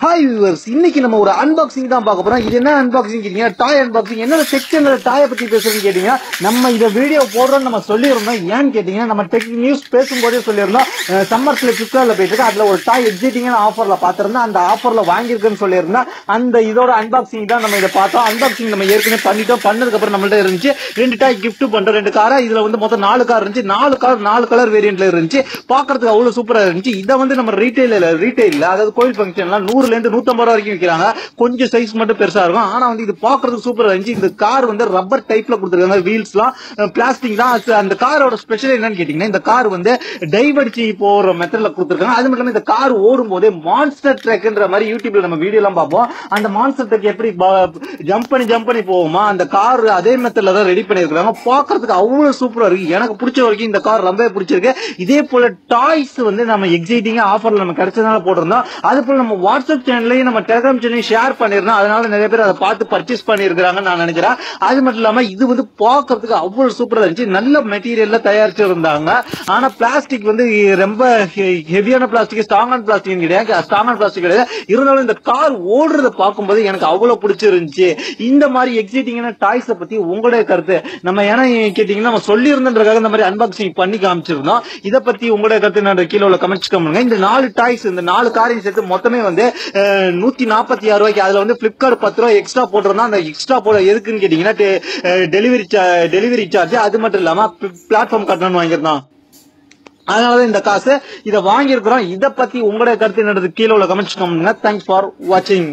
Hi viewers, இன்னைக்கு நம்ம ஒரு அன்பாக்சிங் தான் பார்க்க போறோம். இது என்ன அன்பாக்சிங் கேட்டீங்க? டாய் அன்பாக்சிங். என்ன செக்ஷன்ல டாயை பத்தி பேசுறதுன்னு கேட்டீங்க. நம்ம இதை வீடியோ போடுறோம் நம்ம சொல்லியிருந்தோம். ஏன்னு கேட்டீங்கன்னா நம்ம டெக் நியூஸ் பேசும்போதே சொல்லியிருந்தோம். சம்மர்ஸ்ல பிப்கார்ட்ல போயிட்டு இருக்கு. அதுல ஒரு டாய் எக்ஸைட்டிங்கான ஆஃபர்ல பாத்திருந்தோம். அந்த ஆஃபர்ல வாங்கியிருக்குன்னு சொல்லியிருந்தோம். அந்த இதோட அன்பாக்சிங் தான் நம்ம இதை பார்த்தோம். அன்பாக்சிங் நம்ம ஏற்கனவே பண்ணிட்டோம். பண்ணதுக்கு அப்புறம் நம்மள்ட்ட இருந்துச்சு 2 டாய் கிஃப்ட் பண்றோம். 2 காரா இதுல மொத்தம் 4 கார் இருந்துச்சு. 4 கலர் வேரியன்ட்ல இருந்துச்சு. பாக்குறதுக்கு அவ்வளவு சூப்பரா இருந்துச்சு. இதை நம்ம ரீட்டைல்ல அதாவது கோயில் ஃபங்க்ஷன்லாம் 100 ல இருந்து 150 ரூபாய் வரைக்கும் விற்கிறாங்க. கொஞ்சம் சைஸ் மட்டும் பெருசா இருக்கும். ஆனா இது பாக்குறதுக்கு சூப்பரா இருந்துச்சு. இந்த கார் ரப்பர் டைப்ல கொடுத்திருக்காங்க. வீல்ஸ்லாம் பிளாஸ்டிக் தான். அந்த காரோட ஸ்பெஷல் என்னன்னு கேட்டீங்கன்னா, இந்த கார் டைவ் அடிச்சு போற மெத்தட்ல கொடுத்திருக்காங்க. அது மட்டும் இல்லாம இந்த கார் ஓடும் போதே மான்ஸ்டர் ட்ரக்ன்ற மாதிரி யூடியூப்ல நம்ம வீடியோ எல்லாம் பார்ப்போம். அந்த மான்ஸ்டர் ட்ரக் எப்படி ஜம்ப் பண்ணி போவோமா, அந்த கார் அதே மெத்தட்ல தான் ரெடி பண்ணிருக்காங்க. பாக்குறதுக்கு அவ்வளவு சூப்பரா இருக்கு. எனக்கு பிடிச்ச வரைக்கும் இந்த கார் ரொம்ப பிடிச்சிருக்கு. இதே போல டாய்ஸ் நம்ம எக்ஸைட்டிங்கா ஆஃபர்ல நம்ம கிடைச்சதுனால போட்டிருந்தோம். அது போல நம்ம வாட்ஸ்அப் சேனல்லையும் நம்ம டெலிகிராம் சேனலையும் ஷேர் பண்ணிருந்தோம். அதனால நிறைய பேர் அதை பார்த்து பர்ச்சேஸ் பண்ணிருக்காங்கன்னு நான் நினைக்கிறேன். அது மட்டும் இல்லாம இது பாக்குறதுக்கு அவ்வளவு சூப்பரா இருந்துச்சு. நல்ல மெட்டீரியல்ல தயாரிச்சு இருந்தாங்க. ஆனா பிளாஸ்டிக் ரொம்ப ஹெவியான பிளாஸ்டிக், ஸ்ட்ராங்கான பிளாஸ்டிக் கிடையாது. இருந்தாலும் இந்த கார் ஓடுறத பார்க்கும்போது எனக்கு அவ்வளவு பிடிச்சிருந்துச்சு. இந்த மாதிரி எக்ஸைட்டிங்கான டாய்ஸ பத்தி உங்களுடைய கருத்து நம்ம ஏன்னா கேட்டீங்கன்னா நம்ம சொல்லி இருந்ததுக்காக இந்த மாதிரி அன்பாக்சிங் பண்ணி காமிச்சிருந்தோம். இதை பத்தி உங்களுடைய கருத்து நான் கீழே உள்ள கமெண்ட்ஸ் பண்ணுங்க. இந்த 4 டாய்ஸ், இந்த 4 காரையும் சேர்த்து மொத்தமே 146 ரூபாய்க்கு. அதுல பிளிப்கார்ட் 10 ரூபாய் எக்ஸ்ட்ரா போட்டிருந்தா. அந்த எக்ஸ்ட்ரா போட எதுக்குன்னு கேட்டீங்கன்னா டெலிவரி சார்ஜ், அது மட்டும் இல்லாம பிளாட்ஃபார்ம் கட்டணும்னு வாங்கிருந்தோம். அதனாலதான் இந்த காசு இதை வாங்கியிருக்கிறோம். இதை பத்தி உங்களுடைய கருத்து என்னது கீழே உள்ள கமெண்ட்ஸ் பண்ணுங்க. தேங்க்ஸ் ஃபார் வாட்சிங்.